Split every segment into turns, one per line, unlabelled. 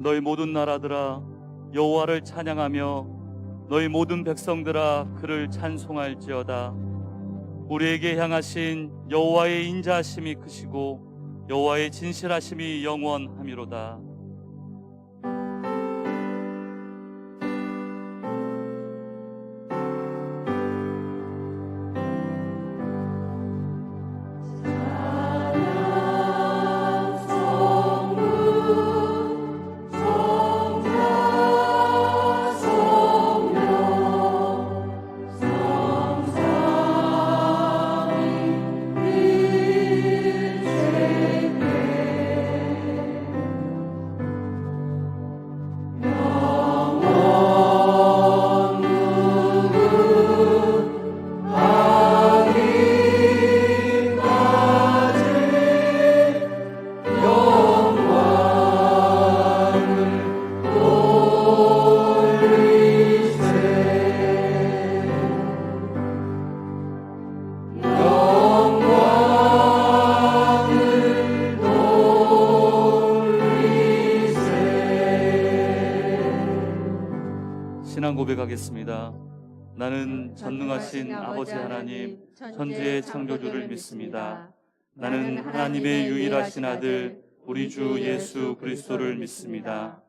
너희 모든 나라들아 여호와를 찬양하며 너희 모든 백성들아 그를 찬송할지어다. 우리에게 향하신 여호와의 인자하심이 크시고 여호와의 진실하심이 영원하미로다. 신앙 고백하겠습니다. 나는 전능하신 아버지 하나님, 천지의 창조주를 믿습니다. 나는 하나님의 유일하신 아들, 우리 주 예수 그리스도를 믿습니다.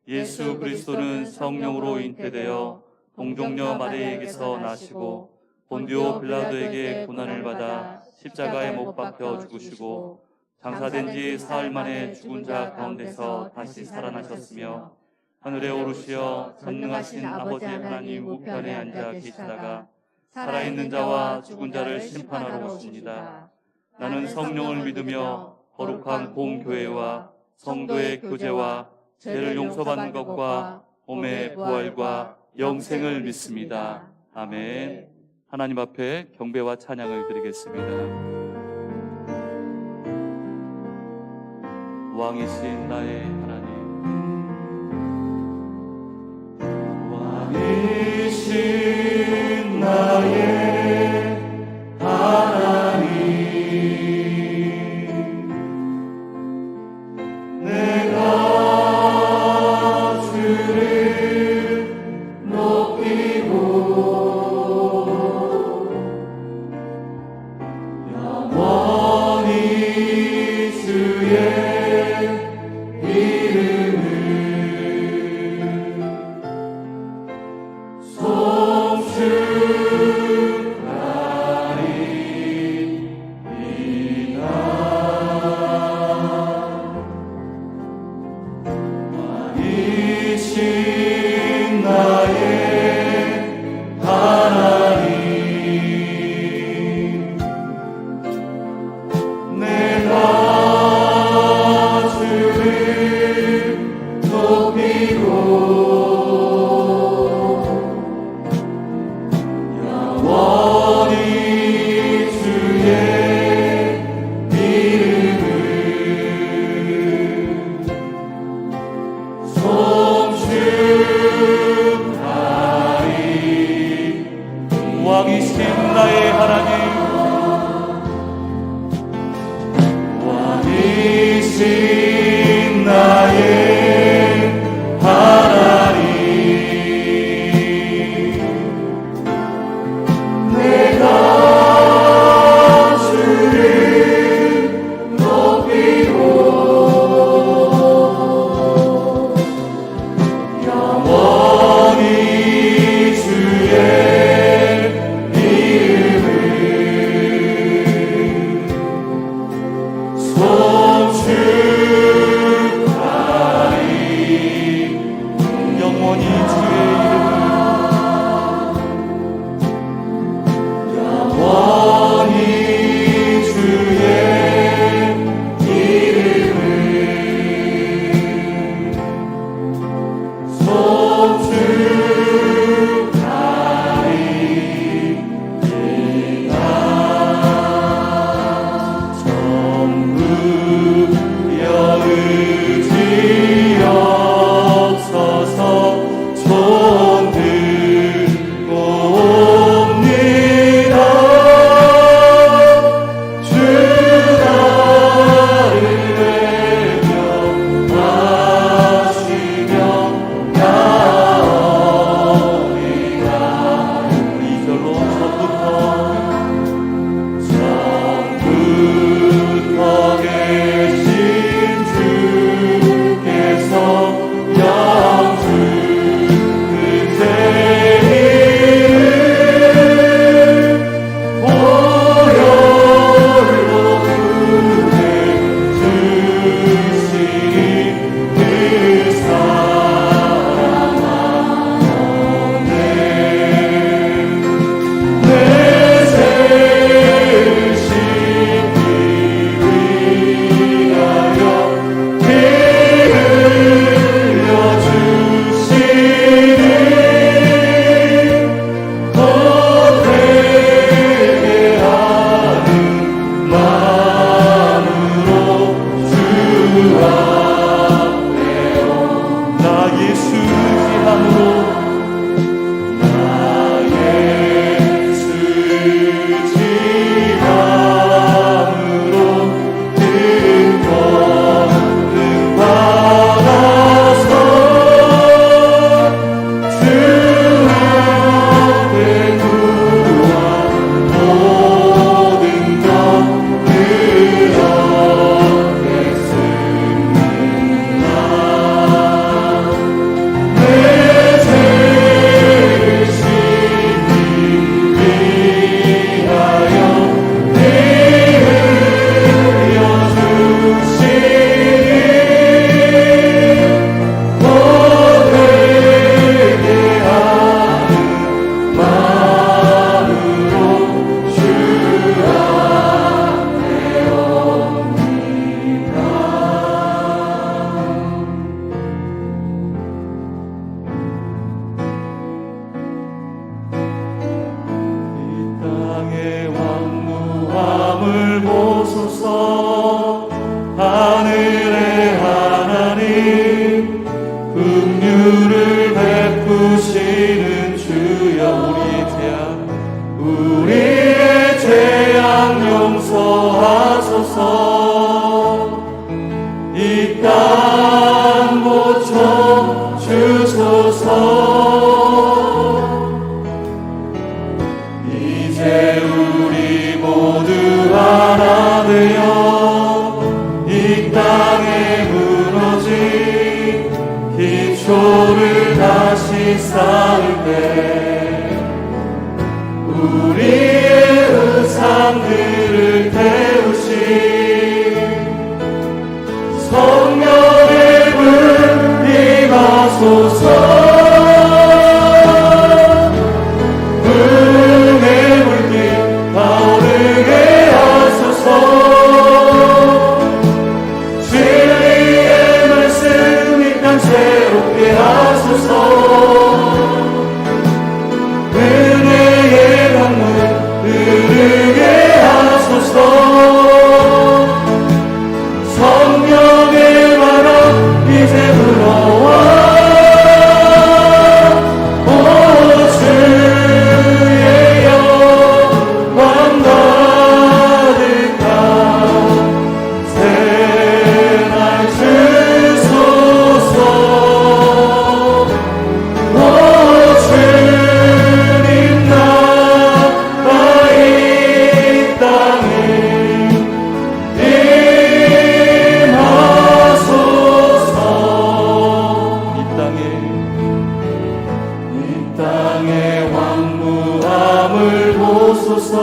예수 그리스도는 성령으로 잉태되어 동정녀 마리아에게서 나시고 본디오 빌라도에게 고난을 받아 십자가에 못 박혀 죽으시고 장사된 지 사흘 만에 죽은 자 가운데서 다시 살아나셨으며 하늘에 오르시어 전능하신 아버지 하나님 우편에 앉아 계시다가 살아있는 자와 죽은 자를 심판하러 오십니다. 나는 성령을 믿으며 거룩한 공교회와 성도의 교제와 죄를 용서받는 것과 몸의 부활과 영생을 믿습니다. 아멘. 하나님 앞에 경배와 찬양을 드리겠습니다. 왕이신 나의 하나님, 왕이신 나의 하나님, 내가 주를 높이고 영원히 주의 이름을 왕이신 나의 하나님, 왕이신 나의 하나님, 내가 주를 높이고 영원히 주의 의지없어서 긍휼을 베푸시는 주여 우리의 죄악 용서하소서. 이 땅 고쳐 주소서. 이제 우리 모두 하나 되어 이 땅에 무너진 기초를 다시 쌓을 때 우리의 우상들을 태우신 성령의 불 임하소서. 불의 물길 타오르게 하소서. 진리의 말씀 이 땅 새롭게 하소서. 은혜의 강물 흐르게 하소서. 성령의 바람 이제 불어와. 오 주의 영광 가득한 새날 주소서. 오 주님 나라 이 땅에 임하소서. 이 땅의 왕무함을 보소서.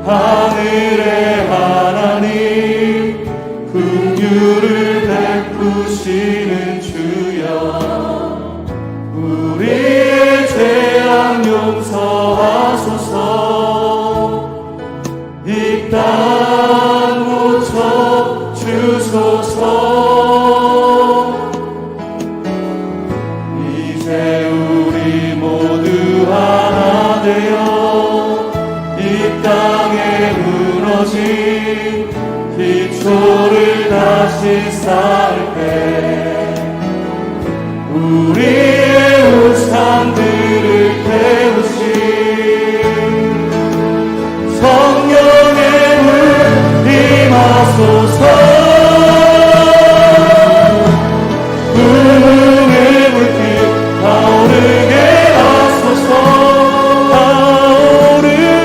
하늘의 하나님 긍휼을 베푸시는 주여 우리의 죄악 용서하소서. 이 땅 고쳐 주소서. 이제 우리 모두 하나 되어 이 땅에 무너진 기초를 다시 쌓을 때 우리의 우상들을 태우신 성령의 물 임하소서. 불의 물길 타오르게 하소서. 타오르게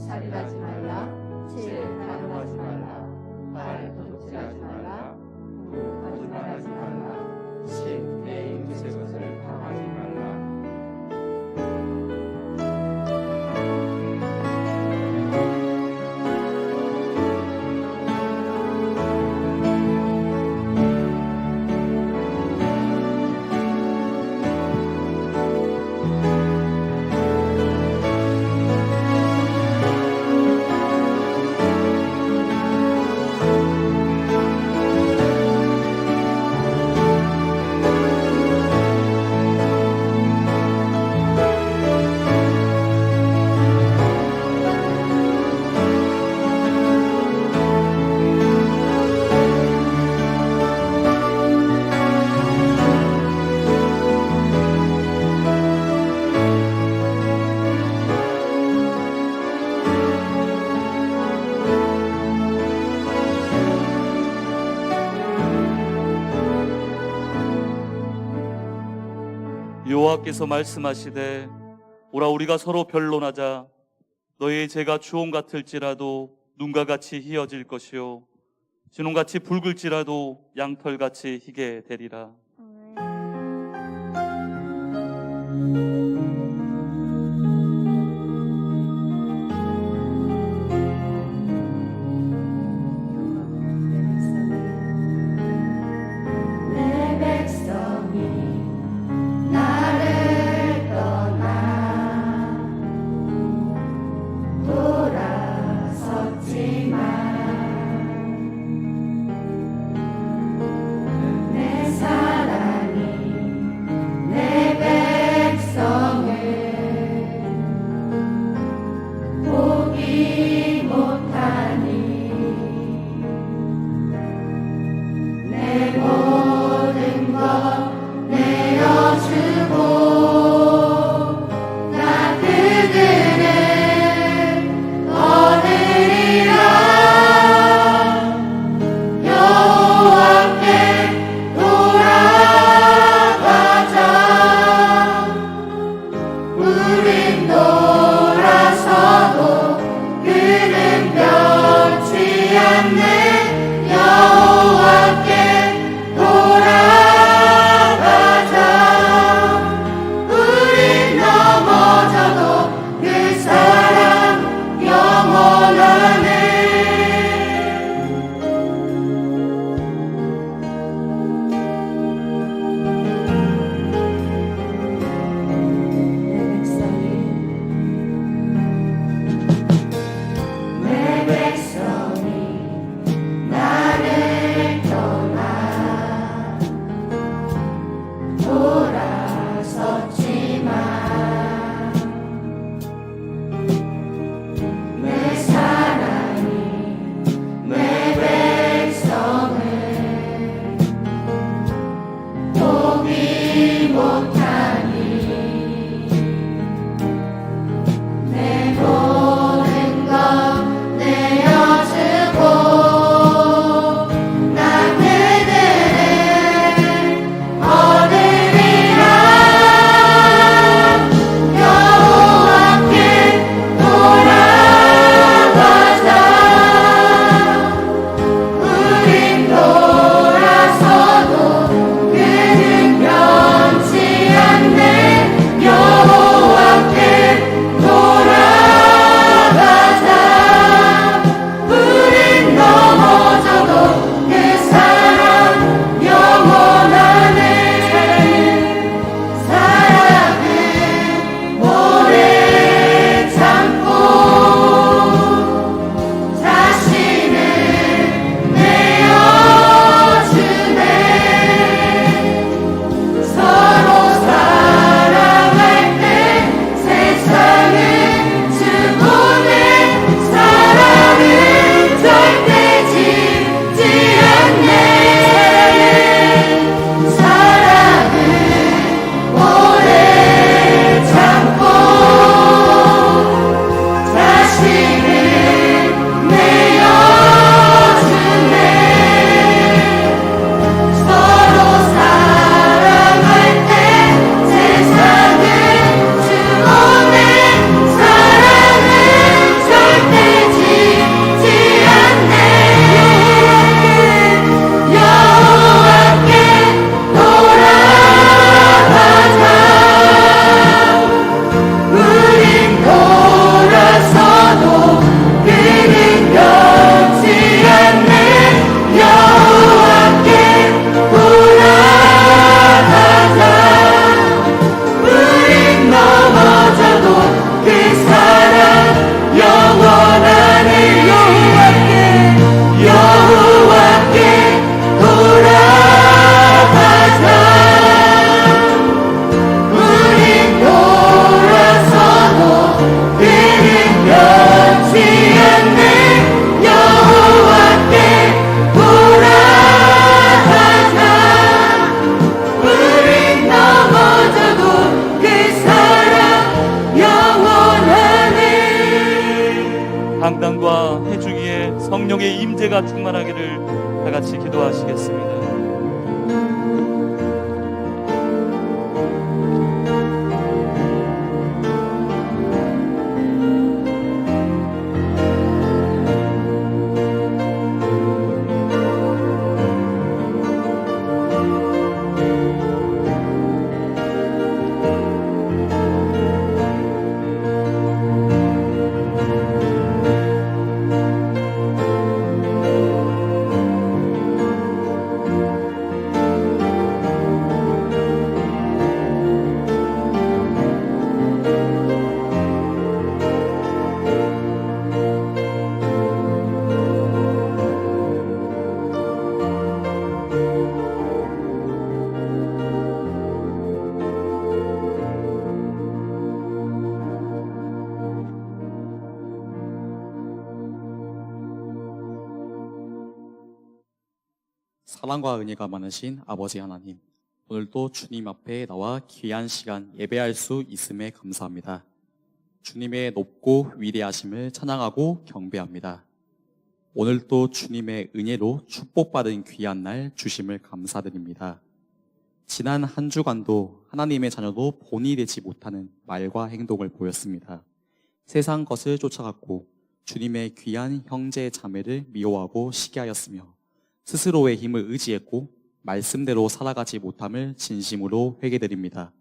살인하지 말라, 칠 가늠하지 말라, 말 도둑질하지
여호와께서 말씀하시되 오라 우리가 서로 변론하자. 너희의 죄가 주홍 같을지라도 눈과 같이 희어질 것이요 진홍같이 붉을지라도 양털같이 희게 되리라. 강단과 해주기에 성령의 임재가 충만하기를 다 같이 기도하시겠습니다.
사랑과 은혜가 많으신 아버지 하나님, 오늘도 주님 앞에 나와 귀한 시간 예배할 수 있음에 감사합니다. 주님의 높고 위대하심을 찬양하고 경배합니다. 오늘도 주님의 은혜로 축복받은 귀한 날 주심을 감사드립니다. 지난 한 주간도 하나님의 자녀도 본이 되지 못하는 말과 행동을 보였습니다. 세상 것을 쫓아갔고 주님의 귀한 형제 자매를 미워하고 시기하였으며 스스로의 힘을 의지했고 말씀대로 살아가지 못함을 진심으로 회개드립니다.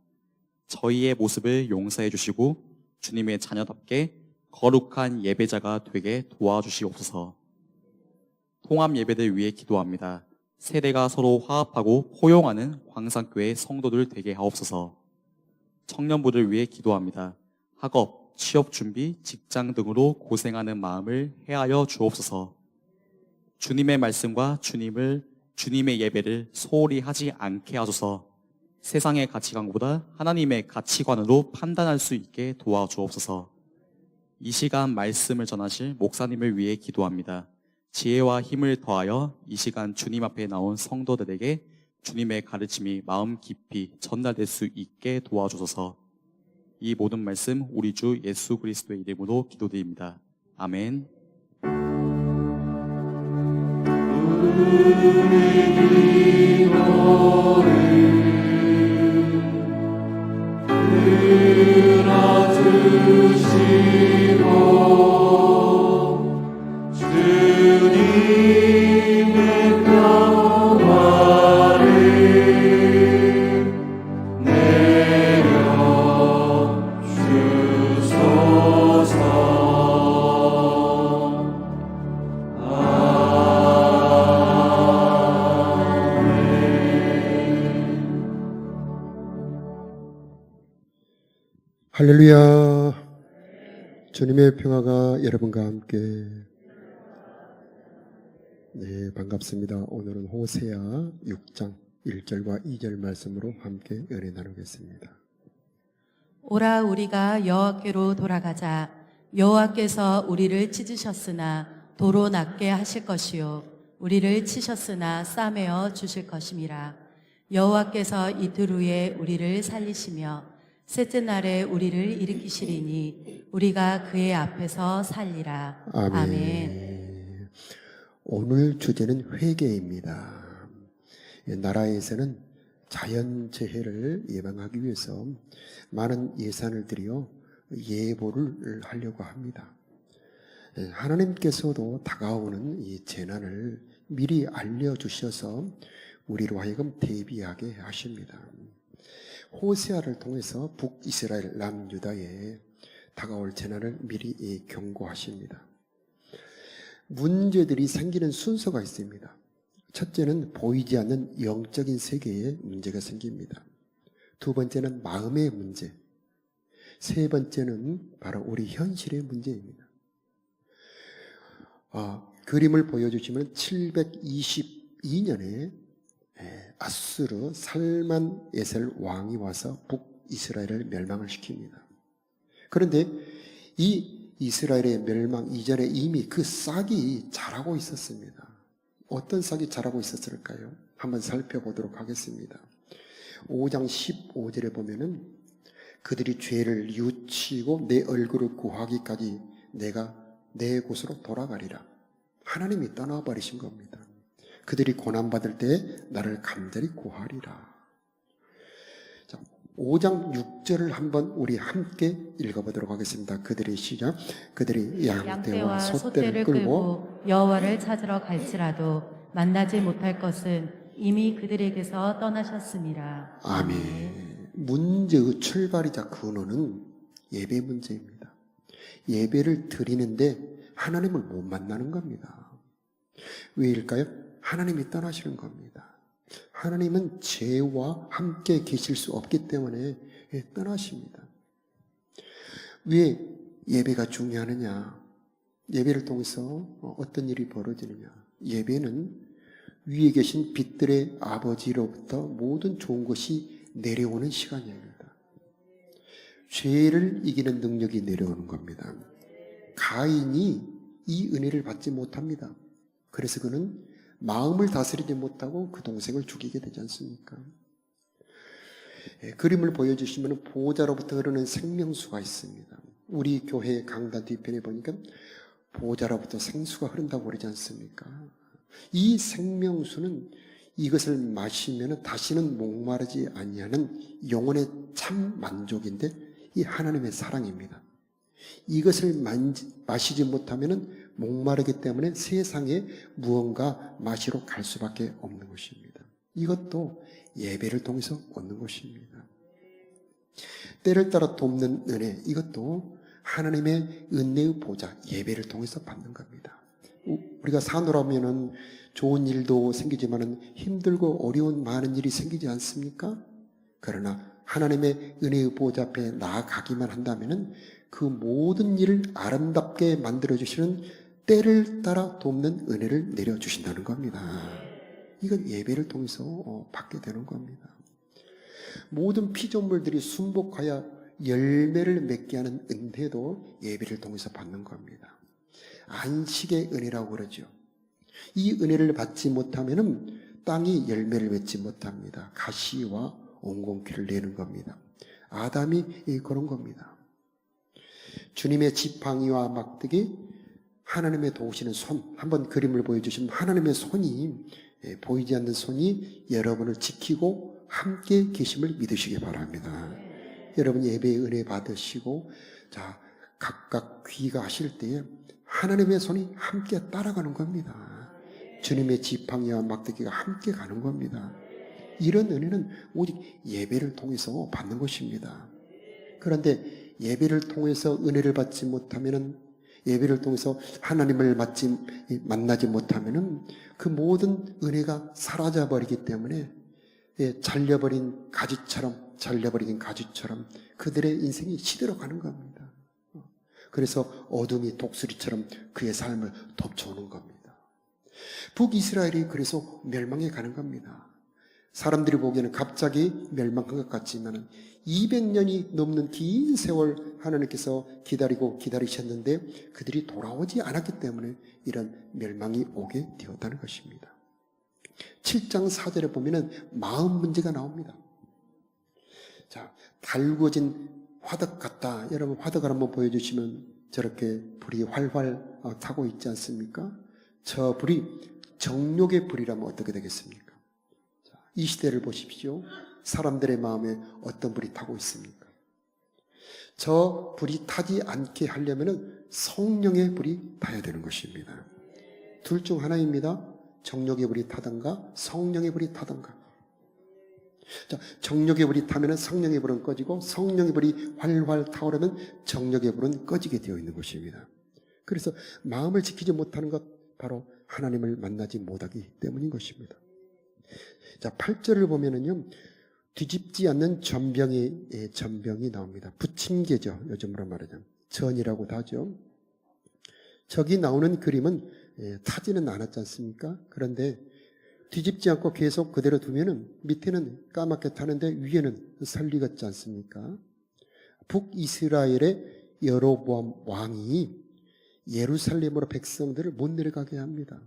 저희의 모습을 용서해 주시고 주님의 자녀답게 거룩한 예배자가 되게 도와주시옵소서. 통합 예배를 위해 기도합니다. 세대가 서로 화합하고 포용하는 광산교회 성도들 되게 하옵소서. 청년부를 위해 기도합니다. 학업, 취업 준비, 직장 등으로 고생하는 마음을 헤아려 주옵소서. 주님의 말씀과 주님의 예배를 소홀히 하지 않게 하소서. 세상의 가치관보다 하나님의 가치관으로 판단할 수 있게 도와주옵소서. 이 시간 말씀을 전하실 목사님을 위해 기도합니다. 지혜와 힘을 더하여 이 시간 주님 앞에 나온 성도들에게 주님의 가르침이 마음 깊이 전달될 수 있게 도와주소서. 이 모든 말씀 우리 주 예수 그리스도의 이름으로 기도드립니다. 아멘.
할렐루야. 주님의 평화가 여러분과 함께. 네, 반갑습니다. 오늘은 호세아 6장 1절과 2절 말씀으로 함께 은혜 나누겠습니다.
오라 우리가 여호와께로 돌아가자. 여호와께서 우리를 찢으셨으나 도로 낫게 하실 것이요 우리를 치셨으나 싸매어 주실 것임이라. 여호와께서 이틀 후에 우리를 살리시며 셋째 날에 우리를 일으키시리니 우리가 그의 앞에서 살리라. 아멘.
오늘 주제는 회개입니다. 나라에서는 자연재해를 예방하기 위해서 많은 예산을 들여 예보를 하려고 합니다. 하나님께서도 다가오는 이 재난을 미리 알려주셔서 우리로 하여금 대비하게 하십니다. 호세아를 통해서 북이스라엘 남유다에 다가올 재난을 미리 경고하십니다. 문제들이 생기는 순서가 있습니다. 첫째는 보이지 않는 영적인 세계에 문제가 생깁니다. 두 번째는 마음의 문제. 세 번째는 바로 우리 현실의 문제입니다. 그림을 보여주시면 722년에 아수르 살만 에셀 왕이 와서 북이스라엘을 멸망을 시킵니다. 그런데 이 이스라엘의 멸망 이전에 이미 그 싹이 자라고 있었습니다. 어떤 싹이 자라고 있었을까요? 한번 살펴보도록 하겠습니다. 5장 15절에 보면은 그들이 죄를 뉘우치고 내 얼굴을 구하기까지 내가 내 곳으로 돌아가리라. 하나님이 떠나버리신 겁니다. 그들이 고난받을 때 나를 간절히 구하리라. 자, 5장 6절을 한번 우리 함께 읽어보도록 하겠습니다. 그들의 시작. 그들이 양떼와 소떼를 끌고
여호와를 찾으러 갈지라도 만나지 못할 것은 이미 그들에게서 떠나셨습니다.
아멘. 문제의 출발이자 근원은 예배 문제입니다. 예배를 드리는데 하나님을 못 만나는 겁니다. 왜일까요? 하나님이 떠나시는 겁니다. 하나님은 죄와 함께 계실 수 없기 때문에 떠나십니다. 왜 예배가 중요하느냐? 예배를 통해서 어떤 일이 벌어지느냐? 예배는 위에 계신 빛들의 아버지로부터 모든 좋은 것이 내려오는 시간입니다. 죄를 이기는 능력이 내려오는 겁니다. 가인이 이 은혜를 받지 못합니다. 그래서 그는 마음을 다스리지 못하고 그 동생을 죽이게 되지 않습니까? 그림을 보여주시면 보호자로부터 흐르는 생명수가 있습니다. 우리 교회 강단 뒤편에 보니까 보호자로부터 생수가 흐른다고 그러지 않습니까? 이 생명수는 이것을 마시면 다시는 목마르지 아니하는 영혼의 참 만족인데 이 하나님의 사랑입니다. 이것을 마시지 못하면 목마르기 때문에 세상에 무언가 마시러 갈 수밖에 없는 것입니다. 이것도 예배를 통해서 얻는 것입니다. 때를 따라 돕는 은혜, 이것도 하나님의 은혜의 보좌, 예배를 통해서 받는 겁니다. 우리가 사노라면은 좋은 일도 생기지만은 힘들고 어려운 많은 일이 생기지 않습니까? 그러나 하나님의 은혜의 보좌 앞에 나아가기만 한다면은 그 모든 일을 아름답게 만들어주시는 때를 따라 돕는 은혜를 내려주신다는 겁니다. 이건 예배를 통해서 받게 되는 겁니다. 모든 피조물들이 순복하여 열매를 맺게 하는 은혜도 예배를 통해서 받는 겁니다. 안식의 은혜라고 그러죠. 이 은혜를 받지 못하면 땅이 열매를 맺지 못합니다. 가시와 옹공키를 내는 겁니다. 아담이 그런 겁니다. 주님의 지팡이와 막대기, 하나님의 도우시는 손, 한번 그림을 보여주시면 하나님의 손이, 보이지 않는 손이 여러분을 지키고 함께 계심을 믿으시기 바랍니다. 여러분 예배의 은혜 받으시고, 자, 각각 귀가하실 때에 하나님의 손이 함께 따라가는 겁니다. 주님의 지팡이와 막대기가 함께 가는 겁니다. 이런 은혜는 오직 예배를 통해서 받는 것입니다. 그런데 예배를 통해서 은혜를 받지 못하면은, 예배를 통해서 하나님을 만나지 못하면은 그 모든 은혜가 사라져 버리기 때문에 잘려버린 가지처럼 그들의 인생이 시들어가는 겁니다. 그래서 어둠이 독수리처럼 그의 삶을 덮쳐오는 겁니다. 북이스라엘이 그래서 멸망해 가는 겁니다. 사람들이 보기에는 갑자기 멸망한 것 같지만 200년이 넘는 긴 세월 하나님께서 기다리셨는데 그들이 돌아오지 않았기 때문에 이런 멸망이 오게 되었다는 것입니다. 7장 4절에 보면은 마음 문제가 나옵니다. 자, 달구어진 화덕 같다. 여러분 화덕을 한번 보여주시면 저렇게 불이 활활 타고 있지 않습니까? 저 불이 정욕의 불이라면 어떻게 되겠습니까? 자, 이 시대를 보십시오. 사람들의 마음에 어떤 불이 타고 있습니까? 저 불이 타지 않게 하려면 성령의 불이 타야 되는 것입니다. 둘 중 하나입니다. 정욕의 불이 타든가 성령의 불이 타든가. 자, 정욕의 불이 타면 성령의 불은 꺼지고 성령의 불이 활활 타오르면 정욕의 불은 꺼지게 되어 있는 것입니다. 그래서 마음을 지키지 못하는 것 바로 하나님을 만나지 못하기 때문인 것입니다. 자, 8절을 보면은요. 뒤집지 않는 전병이 나옵니다. 부침개죠. 요즘으로 말하자면 전이라고도 하죠. 저기 나오는 그림은 타지는 않았지 않습니까? 그런데 뒤집지 않고 계속 그대로 두면은 밑에는 까맣게 타는데 위에는 설리겠지 않습니까? 북이스라엘의 여로보암 왕이 예루살렘으로 백성들을 못 내려가게 합니다.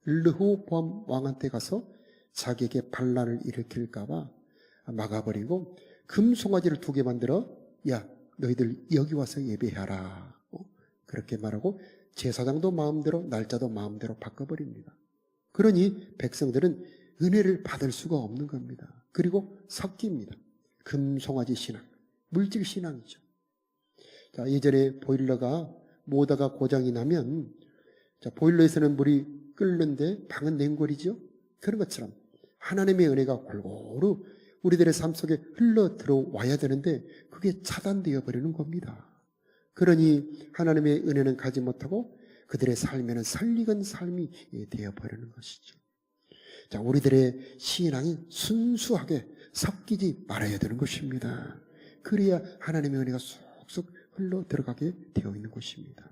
르호보암 왕한테 가서 자기에게 반란을 일으킬까봐 막아버리고 금송아지를 2개 만들어 야 너희들 여기 와서 예배하라 그렇게 말하고 제사장도 마음대로 날짜도 마음대로 바꿔버립니다. 그러니 백성들은 은혜를 받을 수가 없는 겁니다. 그리고 섞입니다. 금송아지 신앙, 물질 신앙이죠. 자, 예전에 보일러가 모다가 고장이 나면 자, 보일러에서는 물이 끓는데 방은 냉골이죠. 그런 것처럼 하나님의 은혜가 골고루 우리들의 삶 속에 흘러 들어와야 되는데 그게 차단되어 버리는 겁니다. 그러니 하나님의 은혜는 가지 못하고 그들의 삶에는 설익은 삶이 되어버리는 것이죠. 자, 우리들의 신앙이 순수하게 섞이지 말아야 되는 것입니다. 그래야 하나님의 은혜가 쑥쑥 흘러 들어가게 되어 있는 것입니다.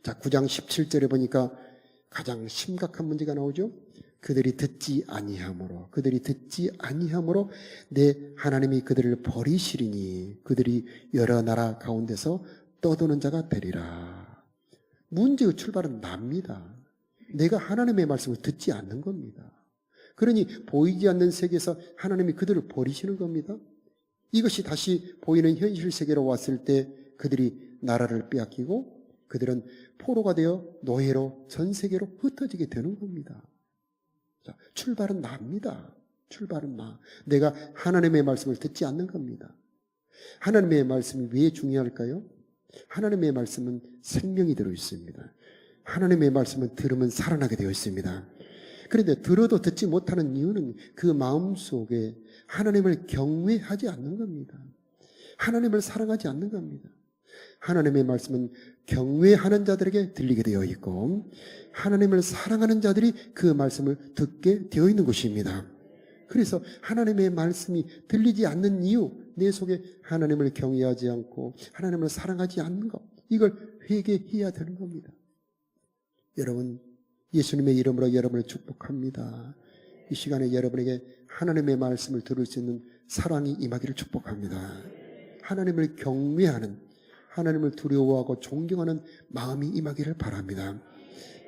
자, 9장 17절에 보니까 가장 심각한 문제가 나오죠. 그들이 듣지 아니함으로 내 하나님이 그들을 버리시리니 그들이 여러 나라 가운데서 떠도는 자가 되리라. 문제의 출발은 납니다. 내가 하나님의 말씀을 듣지 않는 겁니다. 그러니 보이지 않는 세계에서 하나님이 그들을 버리시는 겁니다. 이것이 다시 보이는 현실 세계로 왔을 때 그들이 나라를 빼앗기고 그들은 포로가 되어 노예로 전 세계로 흩어지게 되는 겁니다. 자, 출발은 나입니다. 출발은 나. 내가 하나님의 말씀을 듣지 않는 겁니다. 하나님의 말씀이 왜 중요할까요? 하나님의 말씀은 생명이 들어 있습니다. 하나님의 말씀은 들으면 살아나게 되어 있습니다. 그런데 들어도 듣지 못하는 이유는 그 마음속에 하나님을 경외하지 않는 겁니다. 하나님을 사랑하지 않는 겁니다. 하나님의 말씀은 경외하는 자들에게 들리게 되어 있고 하나님을 사랑하는 자들이 그 말씀을 듣게 되어 있는 것입니다. 그래서 하나님의 말씀이 들리지 않는 이유, 내 속에 하나님을 경외하지 않고 하나님을 사랑하지 않는 것, 이걸 회개해야 되는 겁니다. 여러분, 예수님의 이름으로 여러분을 축복합니다. 이 시간에 여러분에게 하나님의 말씀을 들을 수 있는 사랑이 임하기를 축복합니다. 하나님을 경외하는, 하나님을 두려워하고 존경하는 마음이 임하기를 바랍니다.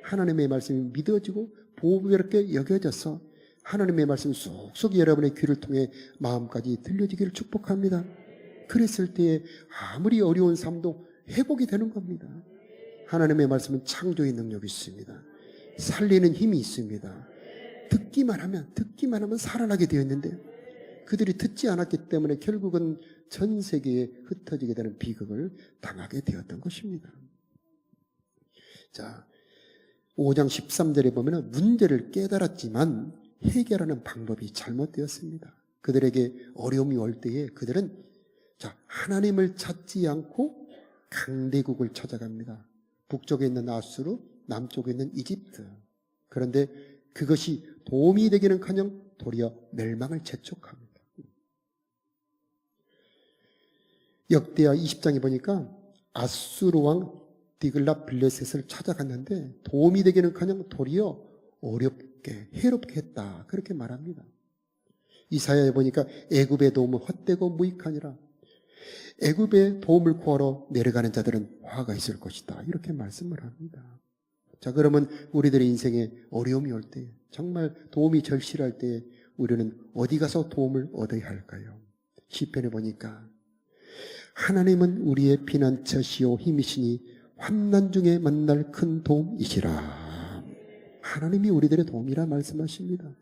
하나님의 말씀이 믿어지고 보배롭게 여겨져서 하나님의 말씀 쏙쏙 여러분의 귀를 통해 마음까지 들려지기를 축복합니다. 그랬을 때에 아무리 어려운 삶도 회복이 되는 겁니다. 하나님의 말씀은 창조의 능력이 있습니다. 살리는 힘이 있습니다. 듣기만 하면 살아나게 되어 있는데 그들이 듣지 않았기 때문에 결국은 전 세계에 흩어지게 되는 비극을 당하게 되었던 것입니다. 자, 5장 13절에 보면 문제를 깨달았지만 해결하는 방법이 잘못되었습니다. 그들에게 어려움이 올 때에 그들은 하나님을 찾지 않고 강대국을 찾아갑니다. 북쪽에 있는 아수르, 남쪽에 있는 이집트. 그런데 그것이 도움이 되기는커녕 도리어 멸망을 재촉합니다. 역대하 20장에 보니까 아수르 왕 디글랏빌레셋을 찾아갔는데 도움이 되기는커녕 도리어 어렵게 해롭게 했다, 그렇게 말합니다. 이사야에 보니까 애굽의 도움은 헛되고 무익하니라. 애굽의 도움을 구하러 내려가는 자들은 화가 있을 것이다, 이렇게 말씀을 합니다. 자, 그러면 우리들의 인생에 어려움이 올 때, 정말 도움이 절실할 때 우리는 어디 가서 도움을 얻어야 할까요? 시편에 보니까 하나님은 우리의 피난처시오 힘이시니 환난 중에 만날 큰 도움이시라. 하나님이 우리들의 도움이라 말씀하십니다.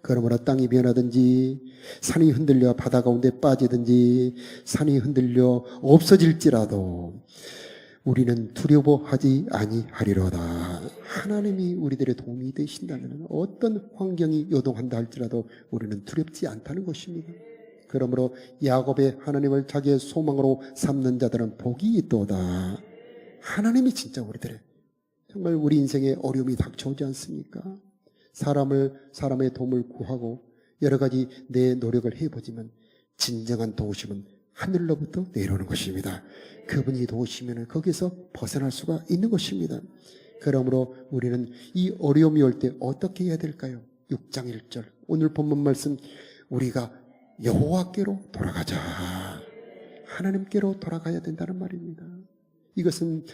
그러므로 땅이 변하든지 산이 흔들려 바다 가운데 빠지든지 산이 흔들려 없어질지라도 우리는 두려워하지 아니하리로다. 하나님이 우리들의 도움이 되신다면 어떤 환경이 요동한다 할지라도 우리는 두렵지 않다는 것입니다. 그러므로 야곱의 하나님을 자기의 소망으로 삼는 자들은 복이 있도다. 하나님이 진짜 우리들의 정말 우리 인생에 어려움이 닥쳐오지 않습니까? 사람의 도움을 구하고 여러 가지 내 노력을 해보지만 진정한 도우심은 하늘로부터 내려오는 것입니다. 그분이 도우시면 거기서 벗어날 수가 있는 것입니다. 그러므로 우리는 이 어려움이 올 때 어떻게 해야 될까요? 6장 1절 오늘 본문 말씀, 우리가 여호와께로 돌아가자. 하나님께로 돌아가야 된다는 말입니다. 이것은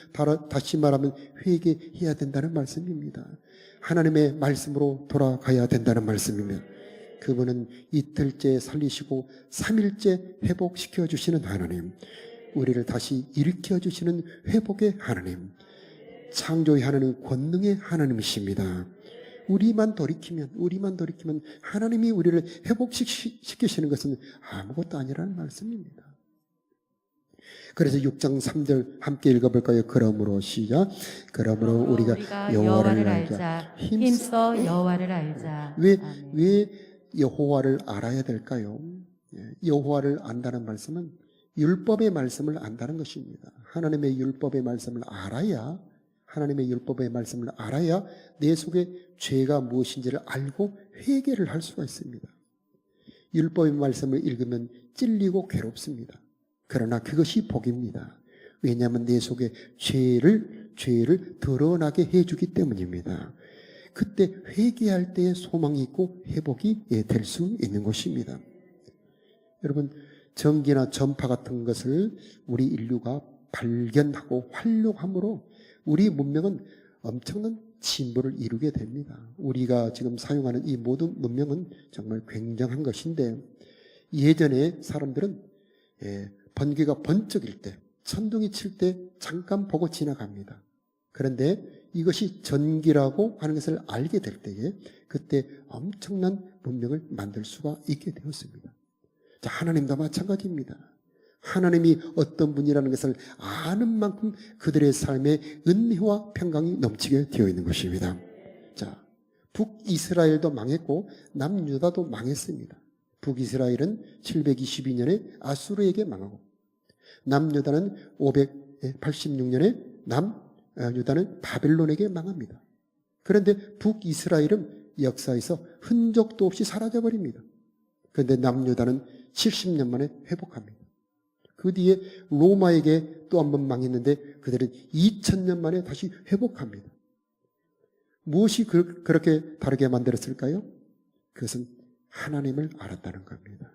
다시 말하면 회개해야 된다는 말씀입니다. 하나님의 말씀으로 돌아가야 된다는 말씀입니다. 그분은 이틀째 살리시고 3일째 회복시켜 주시는 하나님, 우리를 다시 일으켜 주시는 회복의 하나님, 창조의 하나님, 권능의 하나님이십니다. 우리만 돌이키면 하나님이 우리를 회복시키시는 것은 아무것도 아니라는 말씀입니다. 그래서 6장 3절 함께 읽어볼까요? 그러므로 시작. 그러므로 우리가 여호와를 알자.
힘써 여호와를 알자.
왜 여호와를 알아야 될까요? 여호와를 안다는 말씀은 율법의 말씀을 안다는 것입니다. 하나님의 율법의 말씀을 알아야, 하나님의 율법의 말씀을 알아야 내 속에 죄가 무엇인지를 알고 회개를 할 수가 있습니다. 율법의 말씀을 읽으면 찔리고 괴롭습니다. 그러나 그것이 복입니다. 왜냐하면 내 속에 죄를 드러나게 해주기 때문입니다. 그때 회개할 때에 소망이 있고 회복이 될 수 있는 것입니다. 여러분, 전기나 전파 같은 것을 우리 인류가 발견하고 활용함으로 우리 문명은 엄청난 진보를 이루게 됩니다. 우리가 지금 사용하는 이 모든 문명은 정말 굉장한 것인데, 예전에 사람들은 번개가 번쩍일 때, 천둥이 칠 때 잠깐 보고 지나갑니다. 그런데 이것이 전기라고 하는 것을 알게 될 때에 그때 엄청난 문명을 만들 수가 있게 되었습니다. 자, 하나님도 마찬가지입니다. 하나님이 어떤 분이라는 것을 아는 만큼 그들의 삶에 은혜와 평강이 넘치게 되어 있는 것입니다. 자, 북이스라엘도 망했고 남유다도 망했습니다. 북이스라엘은 722년에 아수르에게 망하고, 남유다는 586년에 남유다는 바벨론에게 망합니다. 그런데 북이스라엘은 역사에서 흔적도 없이 사라져버립니다. 그런데 남유다는 70년 만에 회복합니다. 그 뒤에 로마에게 또 한 번 망했는데 그들은 2000년 만에 다시 회복합니다. 무엇이 그렇게 다르게 만들었을까요? 그것은 하나님을 알았다는 겁니다.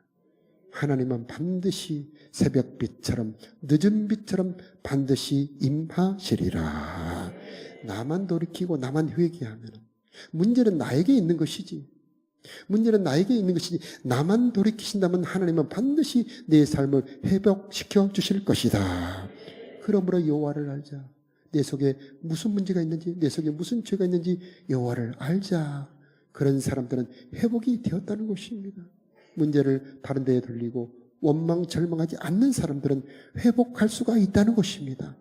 하나님은 반드시 새벽빛처럼 늦은 빛처럼 반드시 임하시리라. 나만 돌이키고 나만 회개하면, 문제는 나에게 있는 것이지. 문제는 나에게 있는 것이지. 나만 돌이키신다면 하나님은 반드시 내 삶을 회복시켜 주실 것이다. 그러므로 여호와를 알자. 내 속에 무슨 문제가 있는지, 내 속에 무슨 죄가 있는지 여호와를 알자. 그런 사람들은 회복이 되었다는 것입니다. 문제를 다른 데에 돌리고 원망, 절망하지 않는 사람들은 회복할 수가 있다는 것입니다.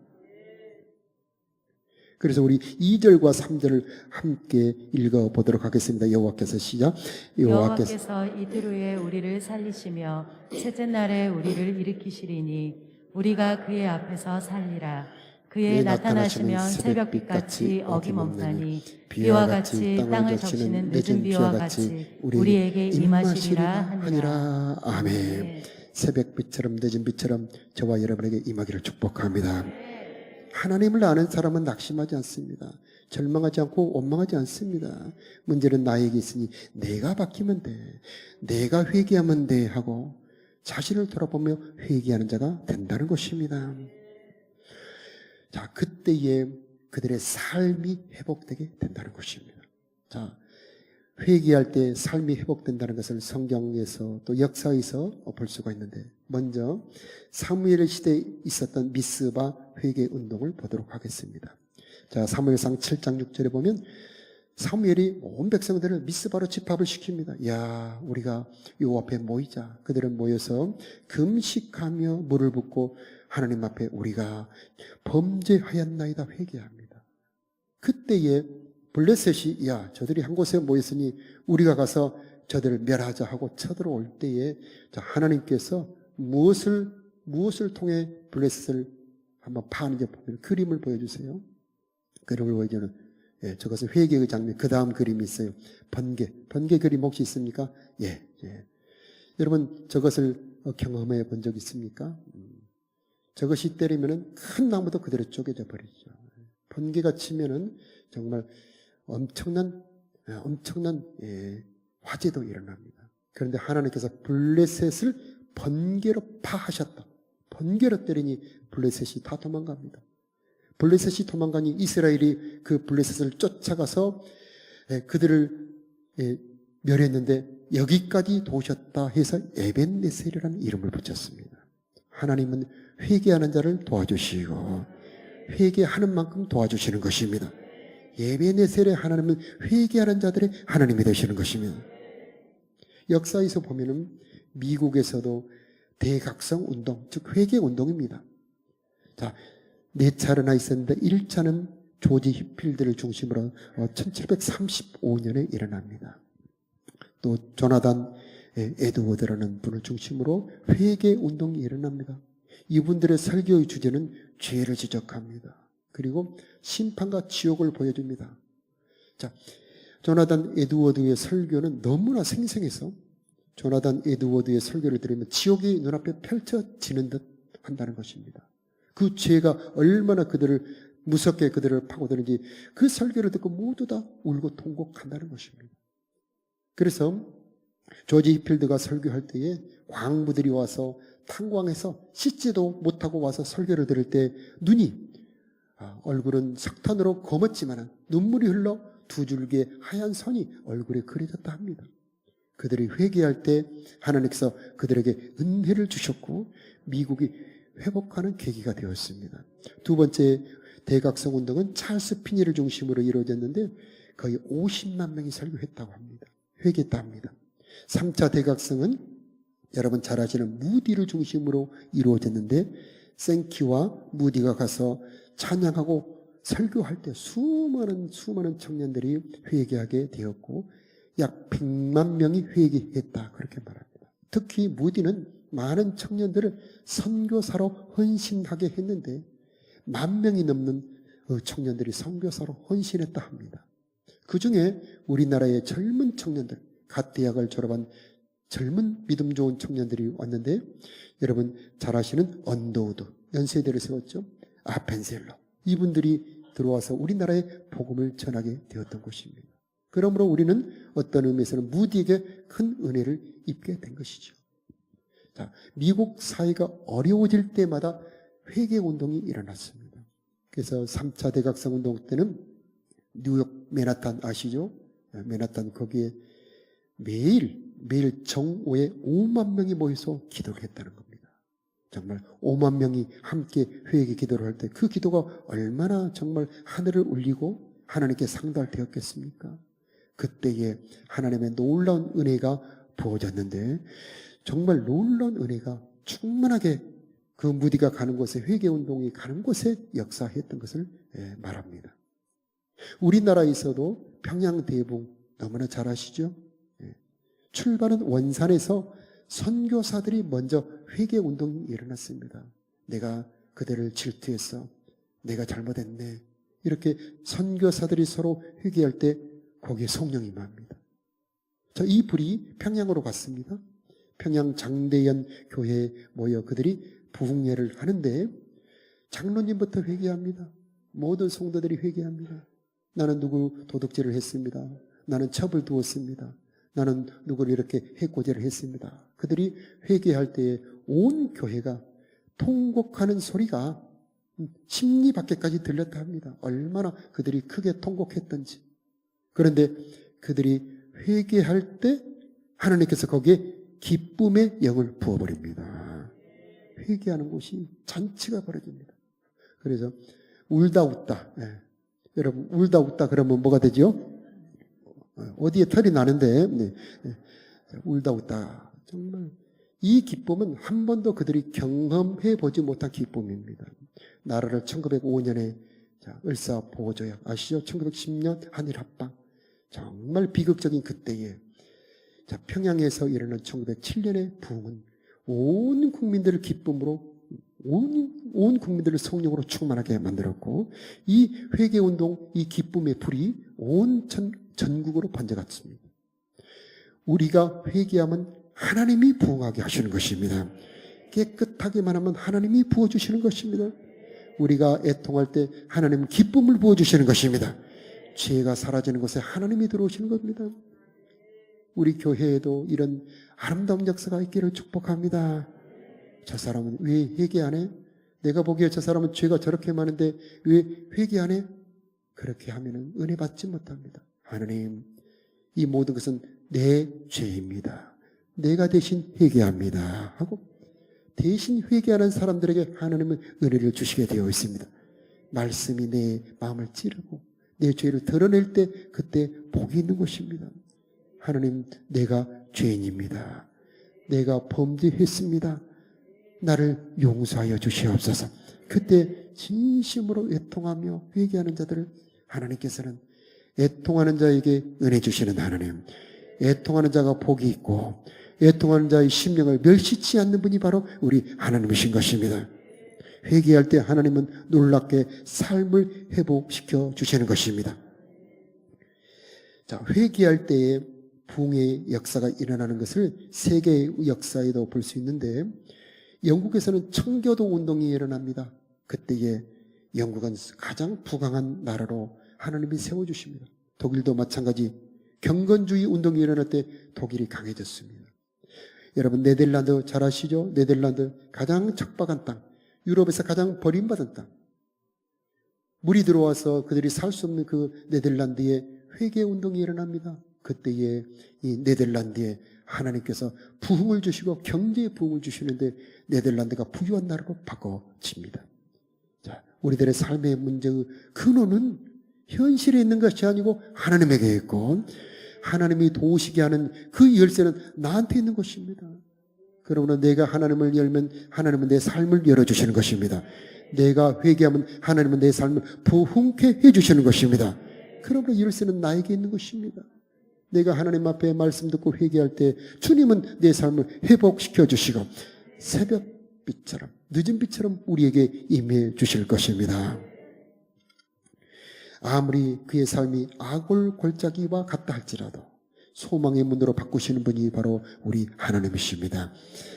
그래서 우리 2절과 3절을 함께 읽어보도록 하겠습니다. 여호와께서 시작.
여호와께서 이틀 후에 우리를 살리시며 셋째 날에 우리를 일으키시리니 우리가 그의 앞에서 살리라. 그의 나타나시면 새벽빛같이 어김없나니 비와 같이 땅을 적시는 늦은 비와 같이 우리에게 임하시리라 하니라.
아멘. 새벽빛처럼 늦은 빛처럼 저와 여러분에게 임하기를 축복합니다. 하나님을 아는 사람은 낙심하지 않습니다. 절망하지 않고 원망하지 않습니다. 문제는 나에게 있으니 내가 바뀌면 돼, 내가 회개하면 돼 하고 자신을 돌아보며 회개하는 자가 된다는 것입니다. 자, 그때에 그들의 삶이 회복되게 된다는 것입니다. 자, 회개할 때 삶이 회복된다는 것을 성경에서 또 역사에서 볼 수가 있는데, 먼저 사무엘 시대에 있었던 미스바 회개 운동을 보도록 하겠습니다. 자, 사무엘상 7장 6절에 보면 사무엘이 온 백성들을 미스바로 집합을 시킵니다. 야, 우리가 요 앞에 모이자. 그들은 모여서 금식하며 물을 붓고 하나님 앞에 우리가 범죄하였나이다 회개합니다. 그때에 블레셋이 야, 저들이 한 곳에 모였으니 우리가 가서 저들을 멸하자 하고 쳐들어올 때에, 자, 하나님께서 무엇을 통해 블레셋을 한번 파는지 보면 그림을 보여주세요. 그림을 보여주는, 저것은 회개의 장면. 그 다음 그림이 있어요. 번개 그림 혹시 있습니까? 예. 여러분, 저것을 경험해 본 적 있습니까? 저것이 때리면은 큰 나무도 그대로 쪼개져 버리죠. 번개가 치면은 정말 엄청난 화재도 일어납니다. 그런데 하나님께서 블레셋을 번개로 파하셨다. 번개로 때리니 블레셋이 다 도망갑니다. 블레셋이 도망가니 이스라엘이 그 블레셋을 쫓아가서 그들을 멸했는데 여기까지 도우셨다 해서 에벤네셀이라는 이름을 붙였습니다. 하나님은 회개하는 자를 도와주시고 회개하는 만큼 도와주시는 것입니다. 에벤네셀의 하나님은 회개하는 자들의 하나님이 되시는 것입니다. 역사에서 보면은 미국에서도 대각성 운동, 즉 회개 운동입니다. 자, 4차례나 있었는데 1차는 조지 히필드를 중심으로 1735년에 일어납니다. 또 조나단 에드워드라는 분을 중심으로 회개 운동이 일어납니다. 이분들의 설교의 주제는 죄를 지적합니다. 그리고 심판과 지옥을 보여줍니다. 자, 조나단 에드워드의 설교는 너무나 생생해서 조나단 에드워드의 설교를 들으면 지옥이 눈앞에 펼쳐지는 듯 한다는 것입니다. 그 죄가 얼마나 그들을 무섭게 그들을 파고드는지 그 설교를 듣고 모두 다 울고 통곡한다는 것입니다. 그래서 조지 히필드가 설교할 때에 광부들이 와서 탄광해서 씻지도 못하고 와서 설교를 들을 때 눈이 얼굴은 석탄으로 검었지만 눈물이 흘러 두 줄기의 하얀 선이 얼굴에 그려졌다 합니다. 그들이 회개할 때 하나님께서 그들에게 은혜를 주셨고 미국이 회복하는 계기가 되었습니다. 두 번째 대각성 운동은 찰스 피니를 중심으로 이루어졌는데 거의 50만 명이 설교했다고 합니다. 회개했다 합니다. 3차 대각성은 여러분 잘 아시는 무디를 중심으로 이루어졌는데 생키와 무디가 가서 찬양하고 설교할 때 수많은 청년들이 회개하게 되었고 약 100만 명이 회개했다 그렇게 말합니다. 특히 무디는 많은 청년들을 선교사로 헌신하게 했는데 10,000명이 넘는 청년들이 선교사로 헌신했다 합니다. 그 중에 우리나라의 젊은 청년들, 갓 대학을 졸업한 젊은 믿음 좋은 청년들이 왔는데 여러분 잘 아시는 언더우드, 연세대를 세웠죠. 아펜셀러, 이분들이 들어와서 우리나라에 복음을 전하게 되었던 것입니다. 그러므로 우리는 어떤 의미에서는 무디에게 큰 은혜를 입게 된 것이죠. 자, 미국 사회가 어려워질 때마다 회개운동이 일어났습니다. 그래서 3차 대각성 운동 때는 뉴욕 맨하탄 아시죠? 맨하탄 거기에 매일 정오에 5만 명이 모여서 기도를 했다는 겁니다. 정말 5만 명이 함께 회개 기도를 할 때 그 기도가 얼마나 정말 하늘을 울리고 하나님께 상달되었겠습니까? 그때에 하나님의 놀라운 은혜가 부어졌는데 정말 놀라운 은혜가 충만하게 그 무디가 가는 곳에 회개운동이 가는 곳에 역사했던 것을 말합니다. 우리나라에서도 평양대봉 너무나 잘 아시죠? 출발은 원산에서 선교사들이 먼저 회개운동이 일어났습니다. 내가 그들을 질투했어. 내가 잘못했네. 이렇게 선교사들이 서로 회개할 때 거기에 성령이 임합니다. 자, 이 불이 평양으로 갔습니다. 평양 장대연 교회에 모여 그들이 부흥회를 하는데 장로님부터 회개합니다. 모든 성도들이 회개합니다. 나는 누구 도둑질을 했습니다. 나는 첩을 두었습니다. 나는 누구를 이렇게 해코지를 했습니다. 그들이 회개할 때에 온 교회가 통곡하는 소리가 심리 밖에까지 들렸다 합니다. 얼마나 그들이 크게 통곡했던지. 그런데 그들이 회개할 때 하나님께서 거기에 기쁨의 영을 부어버립니다. 회개하는 곳이 잔치가 벌어집니다. 그래서 울다 웃다. 여러분 울다 웃다 그러면 뭐가 되죠? 어디에 털이 나는데 울다 웃다. 정말 이 기쁨은 한 번도 그들이 경험해 보지 못한 기쁨입니다. 나라를 1905년에 을사보호조약 아시죠? 1910년 한일합방. 정말 비극적인 그때에 평양에서 일어난 1907년의 부흥은 온 국민들을 기쁨으로 온 국민들을 성령으로 충만하게 만들었고 이 회개운동, 이 기쁨의 불이 온 전국으로 번져갔습니다. 우리가 회개하면 하나님이 부흥하게 하시는 것입니다. 깨끗하게만 하면 하나님이 부어주시는 것입니다. 우리가 애통할 때 하나님은 기쁨을 부어주시는 것입니다. 죄가 사라지는 곳에 하나님이 들어오시는 겁니다. 우리 교회에도 이런 아름다운 역사가 있기를 축복합니다. 저 사람은 왜 회개 안 해? 내가 보기에 저 사람은 죄가 저렇게 많은데 왜 회개 안 해? 그렇게 하면 은혜 받지 못합니다. 하나님, 이 모든 것은 내 죄입니다. 내가 대신 회개합니다. 하고 대신 회개하는 사람들에게 하나님은 은혜를 주시게 되어 있습니다. 말씀이 내 마음을 찌르고 내 죄를 드러낼 때 그때 복이 있는 것입니다. 하나님, 내가 죄인입니다. 내가 범죄했습니다. 나를 용서하여 주시옵소서. 그때 진심으로 애통하며 회개하는 자들을 하나님께서는 애통하는 자에게 은혜 주시는 하나님, 애통하는 자가 복이 있고 애통하는 자의 심령을 멸시치 않는 분이 바로 우리 하나님이신 것입니다. 회개할 때 하나님은 놀랍게 삶을 회복시켜 주시는 것입니다. 자, 회개할 때에 부흥의 역사가 일어나는 것을 세계의 역사에도 볼 수 있는데 영국에서는 청교도 운동이 일어납니다. 그때에 영국은 가장 부강한 나라로 하나님이 세워주십니다. 독일도 마찬가지 경건주의 운동이 일어날 때 독일이 강해졌습니다. 여러분 네덜란드 잘 아시죠? 네덜란드 가장 척박한 땅, 유럽에서 가장 버림받은 땅. 물이 들어와서 그들이 살 수 없는 그 네덜란드에 회개 운동이 일어납니다. 그때에 이 네덜란드에 하나님께서 부흥을 주시고 경제의 부흥을 주시는데 네덜란드가 부유한 나라로 바꿔집니다. 자, 우리들의 삶의 문제의 근원은 현실에 있는 것이 아니고 하나님에게 있고 하나님이 도우시게 하는 그 열쇠는 나한테 있는 것입니다. 그러므로 내가 하나님을 열면 하나님은 내 삶을 열어주시는 것입니다. 내가 회개하면 하나님은 내 삶을 부흥케 해주시는 것입니다. 그러므로 열쇠는 나에게 있는 것입니다. 내가 하나님 앞에 말씀 듣고 회개할 때 주님은 내 삶을 회복시켜 주시고 새벽빛처럼 늦은 빛처럼 우리에게 임해 주실 것입니다. 아무리 그의 삶이 아골 골짜기와 같다 할지라도 소망의 문으로 바꾸시는 분이 바로 우리 하나님이십니다.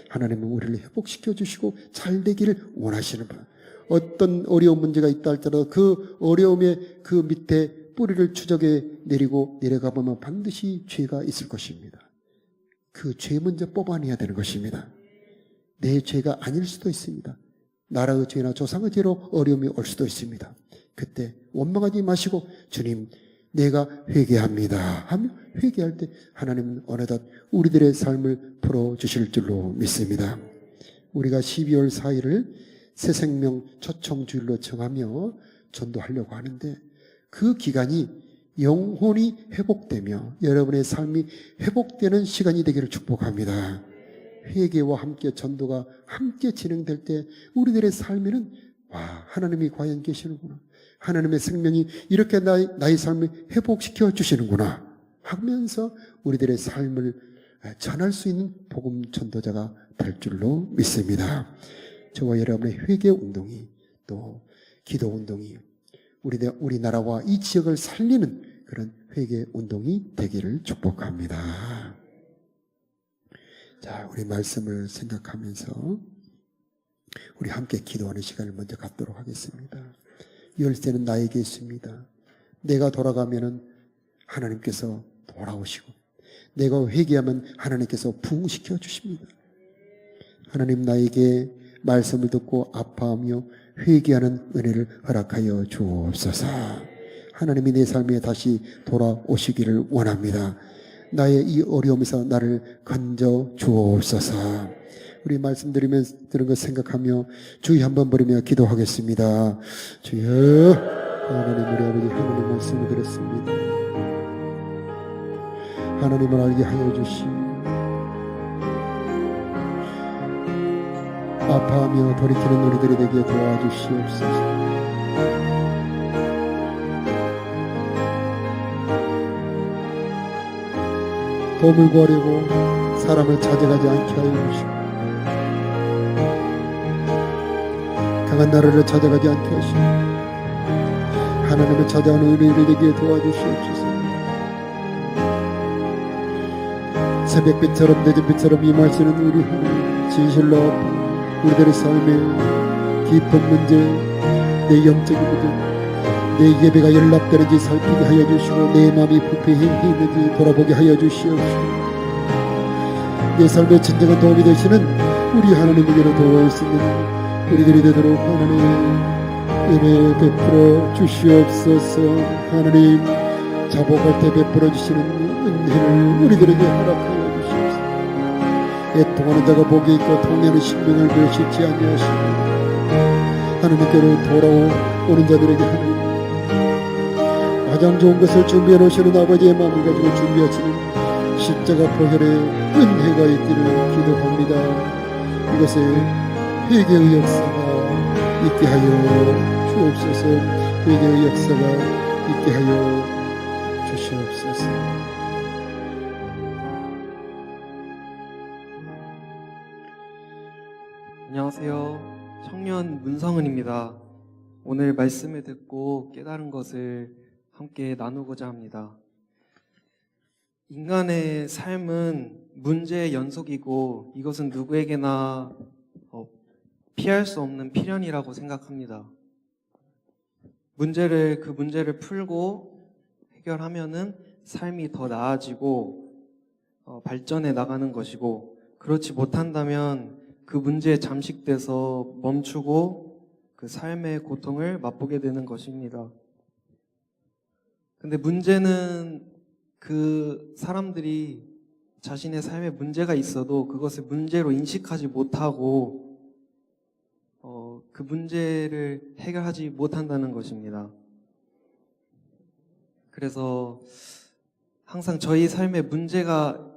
하나님은 우리를 회복시켜 주시고 잘 되기를 원하시는 분. 어떤 어려운 문제가 있다 할지라도 그 어려움의 그 밑에 뿌리를 추적해 내리고 내려가 보면 반드시 죄가 있을 것입니다. 그 죄 먼저 뽑아내야 되는 것입니다. 내 죄가 아닐 수도 있습니다. 나라의 죄나 조상의 죄로 어려움이 올 수도 있습니다. 그때 원망하지 마시고 주님 내가 회개합니다 하며 회개할 때 하나님은 어느덧 우리들의 삶을 풀어주실 줄로 믿습니다. 우리가 12월 4일을 새생명 초청주일로 정하며 전도하려고 하는데 그 기간이 영혼이 회복되며 여러분의 삶이 회복되는 시간이 되기를 축복합니다. 회개와 함께 전도가 함께 진행될 때 우리들의 삶에는 와, 하나님이 과연 계시는구나. 하나님의 생명이 이렇게 나의 삶을 회복시켜 주시는구나 하면서 우리들의 삶을 전할 수 있는 복음 전도자가 될 줄로 믿습니다. 저와 여러분의 회개 운동이 또 기도 운동이 우리나라와 이 지역을 살리는 그런 회개 운동이 되기를 축복합니다. 자, 우리 말씀을 생각하면서 우리 함께 기도하는 시간을 먼저 갖도록 하겠습니다. 열쇠는 나에게 있습니다. 내가 돌아가면은 하나님께서 돌아오시고 내가 회개하면 하나님께서 부흥시켜 주십니다. 하나님 나에게 말씀을 듣고 아파하며 회개하는 은혜를 허락하여 주옵소서. 하나님이 내 삶에 다시 돌아오시기를 원합니다. 나의 이 어려움에서 나를 건져 주옵소서. 우리 말씀 들은 것 생각하며 주의 한번 부르며 기도하겠습니다. 주여, 하나님 우리 아버지 하나님 말씀을 들었습니다. 하나님을 알게 하여 주시오. 아파하며 돌이키는 우리들이 되게 도와주시옵소서. 도움을 구하려고 사람을 찾아가지 않게 하여 주시고 강한 나라를 찾아가지 않게 하시고 하나님을 찾아오는 우리를 되게 도와주시옵소서. 새벽빛처럼 늦은빛처럼 임하시는 우리 하나님 진실로 우리들의 삶의 깊은 문제, 내 영적인 문제, 내 예배가 연락되는지 살피게 하여 주시고 내 마음이 부패해 있는지 돌아보게 하여 주시옵소서. 내 삶에 진정한 도움이 되시는 우리 하나님에게로 도울 수 있는 우리들이 되도록 하나님 은혜 베풀어 주시옵소서. 하나님 자복할 때 베풀어 주시는 은혜를 우리들에게 허락하여 주시옵소서. 애통하는 자가 복이 있고 통해하는 신명을 멸시치 아니하시고 하나님께로 돌아오는 자들에게 하나님 가장 좋은 것을 준비해 놓으시는 아버지의 마음을 가지고 준비하시는 십자가 보혈의 은혜가 있기를 기도합니다. 이것에 회개의 역사가 있게 하여 주옵소서. 회개의 역사가 있게 하여 주시옵소서.
안녕하세요. 청년 문성은입니다. 오늘 말씀을 듣고 깨달은 것을 함께 나누고자 합니다. 인간의 삶은 문제의 연속이고 이것은 누구에게나 피할 수 없는 필연이라고 생각합니다. 그 문제를 풀고 해결하면은 삶이 더 나아지고 발전해 나가는 것이고 그렇지 못한다면 그 문제에 잠식돼서 멈추고 그 삶의 고통을 맛보게 되는 것입니다. 근데 문제는 그 사람들이 자신의 삶에 문제가 있어도 그것을 문제로 인식하지 못하고 그 문제를 해결하지 못한다는 것입니다. 그래서 항상 저희 삶에 문제가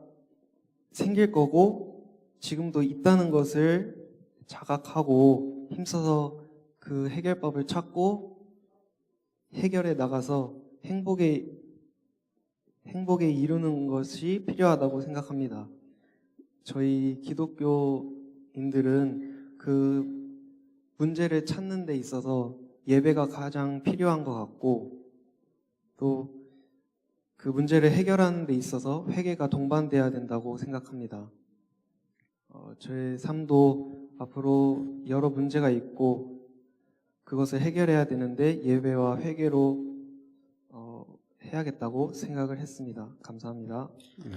생길 거고 지금도 있다는 것을 자각하고 힘써서 그 해결법을 찾고 해결해 나가서 행복에 이루는 것이 필요하다고 생각합니다. 저희 기독교인들은 그 문제를 찾는 데 있어서 예배가 가장 필요한 것 같고 또 그 문제를 해결하는 데 있어서 회개가 동반돼야 된다고 생각합니다. 저의 삶도 앞으로 여러 문제가 있고 그것을 해결해야 되는데 예배와 회개로 해야겠다고 생각을 했습니다. 감사합니다.
네,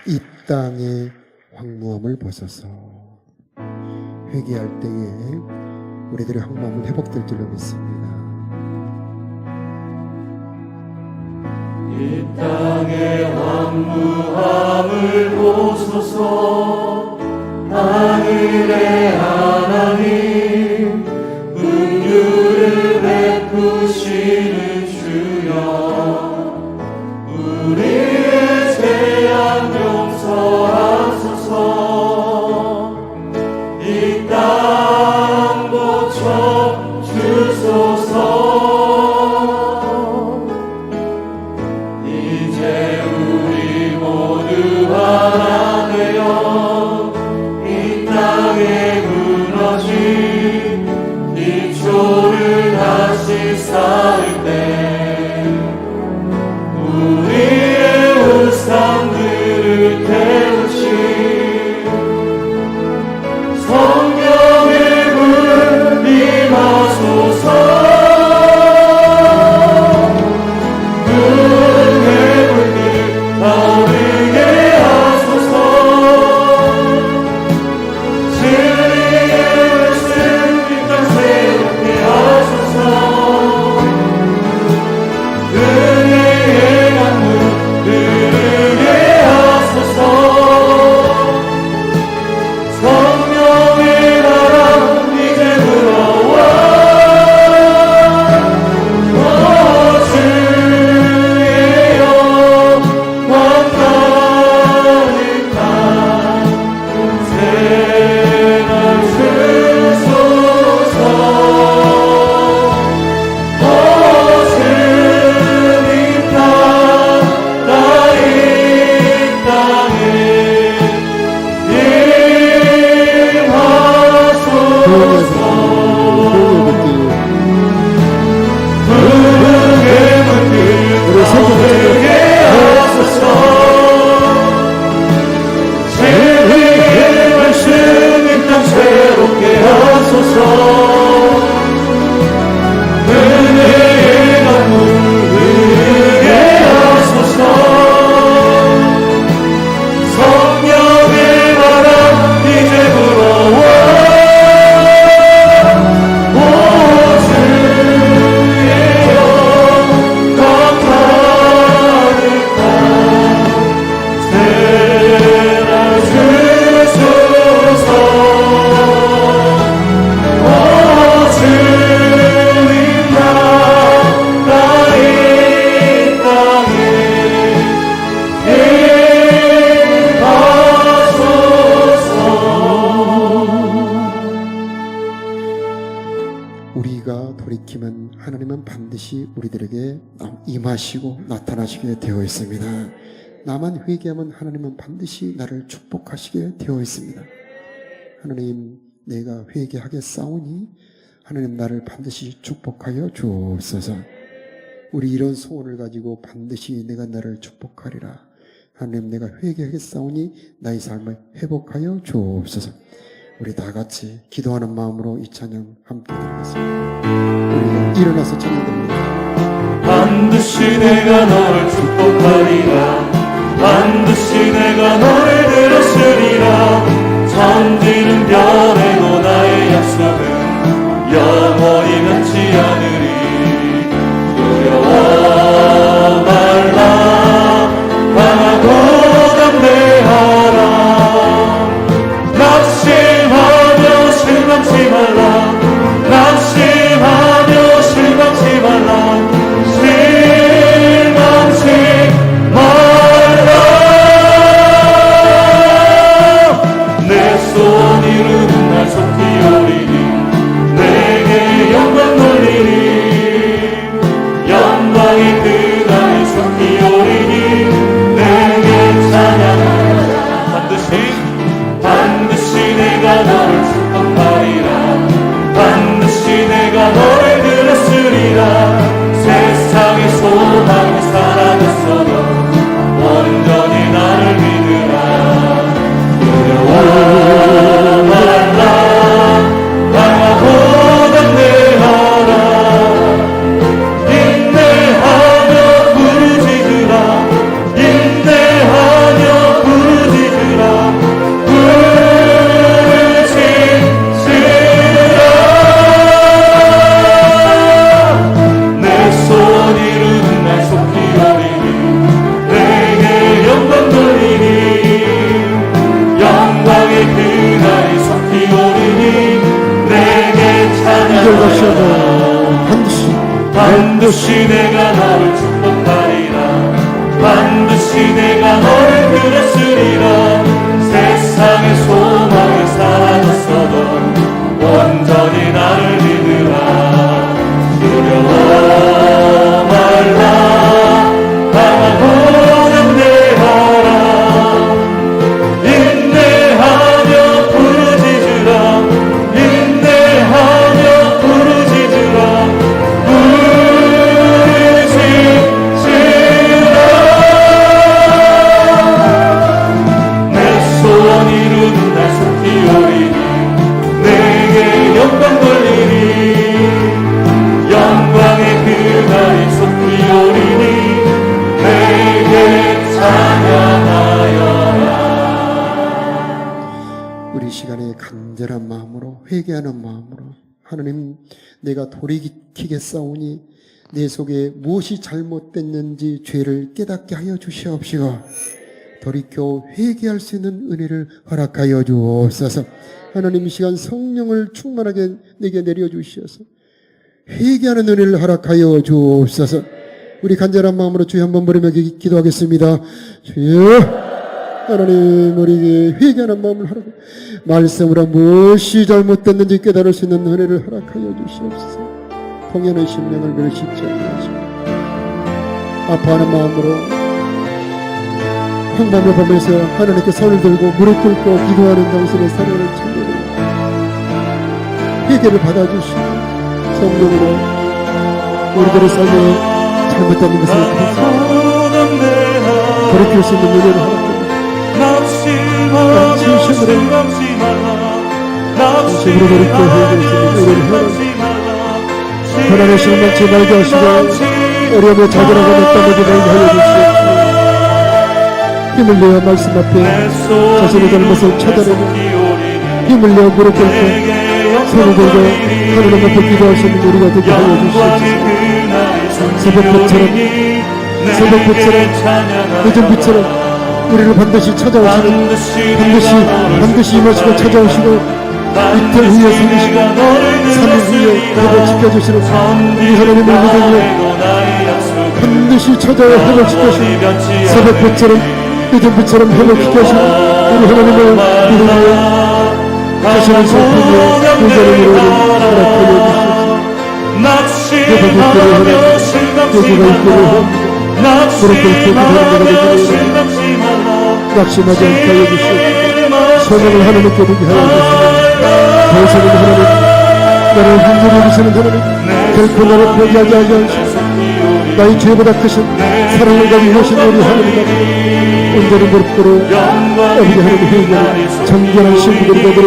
이 땅의 황무함을 벗어서 회개할 때에 우리들의 황무함은 회복될 줄로 믿습니다.
이 땅의 황무함을 보소서. 하늘의 하나님, 긍휼을 베푸시는 주여, 우리의 죄악 용서하소서. 이 땅 고쳐 주소서. 이제 우리 모두 하나 되어 이 땅에 무너진 기초를 다시 쌓을 때 우리의 우상들을 태우신 성령의 불 임하소서. 나오게 하소서. 진리의 말씀 이 땅 새롭게 하소서. 은혜의 강물 흐르게 하소서. 성령의 바람 이제 불어와. 주의 영광
우리가 돌이키면 하나님은 반드시 우리들에게 임하시고 나타나시게 되어 있습니다. 나만 회개하면 하나님은 반드시 나를 축복하시게 되어 있습니다. 하나님, 내가 회개하겠사오니 하나님 나를 반드시 축복하여 주옵소서. 우리 이런 소원을 가지고 반드시 내가 나를 축복하리라. 하나님, 내가 회개하겠사오니 나의 삶을 회복하여 주옵소서. 우리 다 같이 기도하는 마음으로 이 찬양 함께 드리겠습니다. 우리 일어나서 찬양드립니다.
반드시 내가 너를 축복하리라. 반드시 내가 너를 들으시리라. 천지는 변해도 나의 약속은
것이어도
반드시 내가 너를 축복하리라. 반드시 내가 너를 그렸으리라. 세상의 소망이 사라졌어도 온전히 나를 믿으라. 두려워 말라. 강하고 담대하라. 인내하며 부르짖으라. 인내하며 부르짖으라. 내 소원 이루는 날 속히 오리니 내게 영광 돌리니 영광의 그날이 속히 오리니 내게 찬양하여라.
우리 시간에 간절한 마음으로 회개하는 마음으로 하나님, 내가 돌이키겠사오니 내 속에 무엇이 잘못됐는지 죄를 깨닫게 하여 주시옵시고 돌이켜 회개할 수 있는 은혜를 허락하여 주옵소서. 하나님, 이 시간 성령을 충만하게 내게 내려주시어서 회개하는 은혜를 허락하여 주옵소서. 우리 간절한 마음으로 주여 한번 부르며 기도하겠습니다. 주여, 하나님, 우리에게 회개하는 마음을 허락하여 말씀으로 무엇이 잘못됐는지 깨달을 수 있는 은혜를 허락하여 주시옵소서. 통연한 심령을 멸시치 않으시고 아파하는 마음으로 황밤을 보면서 하나님께 손을 들고 무릎 꿇고 기도하는 당신의 사랑을 찬양합니다. 회개를 받아주시고 성령으로 우리들의 삶에 잘못된 것을 돌이킬 수 있는 은혜를 허락합니다. 진심으로 돌이켜 회개할 수 있는 은혜를 허락합니다. 고난의 실망치 말게 하시고 어려움에 좌절하고 냈다하지 말게 하여 주시옵소서. 힘을 내어 말씀 앞에 자신의 잘못을 찾아내고 힘을 내어 무릎 꿇고 손을 들고 하나님 앞에 기도할 수 있는 우리가 되게 하여 주시옵소서. 새벽빛처럼 늦은 빛처럼 우리를 반드시 찾아오시는 반드시 임하시고 찾아오시고 이틀 후에 살리시고 3일 후에 회복시켜주시는 우리 하나님을 믿으며 반드시 찾아와 회복시켜주시는 새벽빛처럼 늦은 빛처럼 회복시켜주시는 우리 하나님을 믿으며 자신을 살피며 구절의 노래를 허락하여 주시옵소서. 회복있기를 하나님, 회개가 있기를 합니다. 무릎 꿇고 기도하는 자가 되기를 낙심하지 않게 하여 주시옵소서. 소망을 하나님께 두게 하여 주시옵소서. 보시는 하나님, 나를 흔들어 주시는 하나님, 결코 나를 포기하지 않으시옵소서. 나의 죄보다 크신 사랑을 가지고 오신 우리 하나님 앞에 온전히 무릎 꿇어 우리 하나님 회개하는 정결한 신부들이 되기를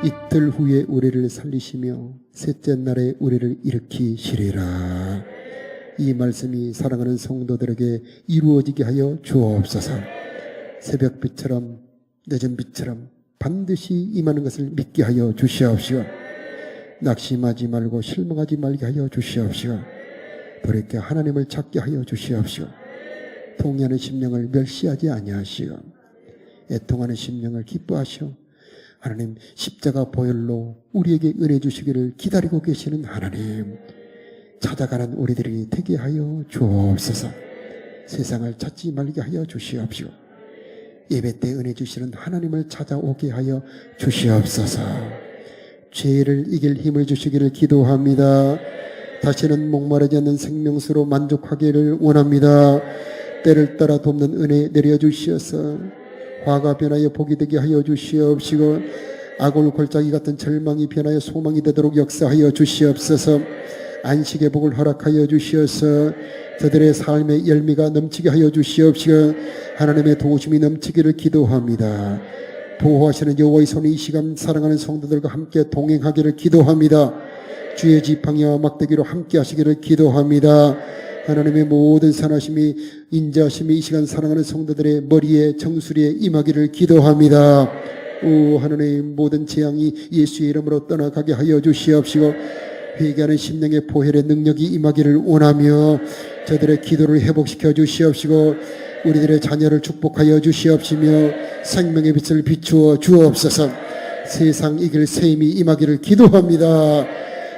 이틀 후에 우리를 살리시며 셋째 날에 우리를 일으키시리라. 이 말씀이 사랑하는 성도들에게 이루어지게 하여 주옵소서. 새벽빛처럼 늦은 빛처럼 반드시 임하는 것을 믿게 하여 주시옵시고 낙심하지 말고 실망하지 말게 하여 주시옵시고 돌이켜 하나님을 찾게 하여 주시옵시고 통회하는 심령을 멸시하지 아니하시고 애통하는 심령을 기뻐하시오. 하나님, 십자가 보혈로 우리에게 은혜 주시기를 기다리고 계시는 하나님, 찾아가는 우리들이 되게 하여 주옵소서. 세상을 찾지 말게 하여 주시옵시고 예배 때 은혜 주시는 하나님을 찾아오게 하여 주시옵소서. 죄를 이길 힘을 주시기를 기도합니다. 다시는 목마르지 않는 생명수로 만족하기를 원합니다. 때를 따라 돕는 은혜 내려주시어서 화가 변하여 복이 되게 하여 주시옵시고 아골 골짜기 같은 절망이 변하여 소망이 되도록 역사하여 주시옵소서. 안식의 복을 허락하여 주시어서 저들의 삶의 열매가 넘치게 하여 주시옵시고 하나님의 도우심이 넘치기를 기도합니다. 보호하시는 여호와의 손이 이 시간 사랑하는 성도들과 함께 동행하기를 기도합니다. 주의 지팡이와 막대기로 함께 하시기를 기도합니다. 하나님의 모든 선하심이 인자하심이 이 시간 사랑하는 성도들의 머리에 정수리에 임하기를 기도합니다. 오 하나님, 모든 재앙이 예수의 이름으로 떠나가게 하여 주시옵시고 회개하는 심령의 보혈의 능력이 임하기를 원하며 저들의 기도를 회복시켜 주시옵시고 우리들의 자녀를 축복하여 주시옵시며 생명의 빛을 비추어 주옵소서. 세상 이길 셈이 임하기를 기도합니다.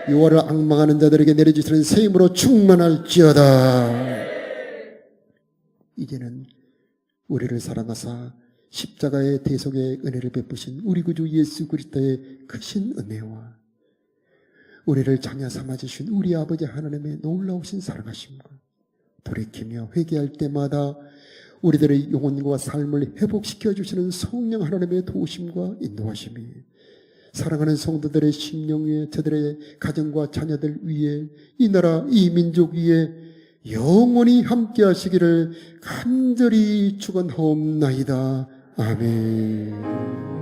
요한을 앙망하는 자들에게 내려주시는 셈으로 충만할지어다. 이제는 우리를 사랑하사 십자가의 대속의 은혜를 베푸신 우리 구주 예수 그리스도의 크신 은혜와 우리를 자녀 삼아주신 우리 아버지 하나님의 놀라우신 사랑하심과 돌이키며 회개할 때마다 우리들의 영혼과 삶을 회복시켜 주시는 성령 하나님의 도우심과 인도하심이 사랑하는 성도들의 심령 위에 저들의 가정과 자녀들 위에 이 나라 이 민족 위에 영원히 함께 하시기를 간절히 축원하옵나이다. 아멘.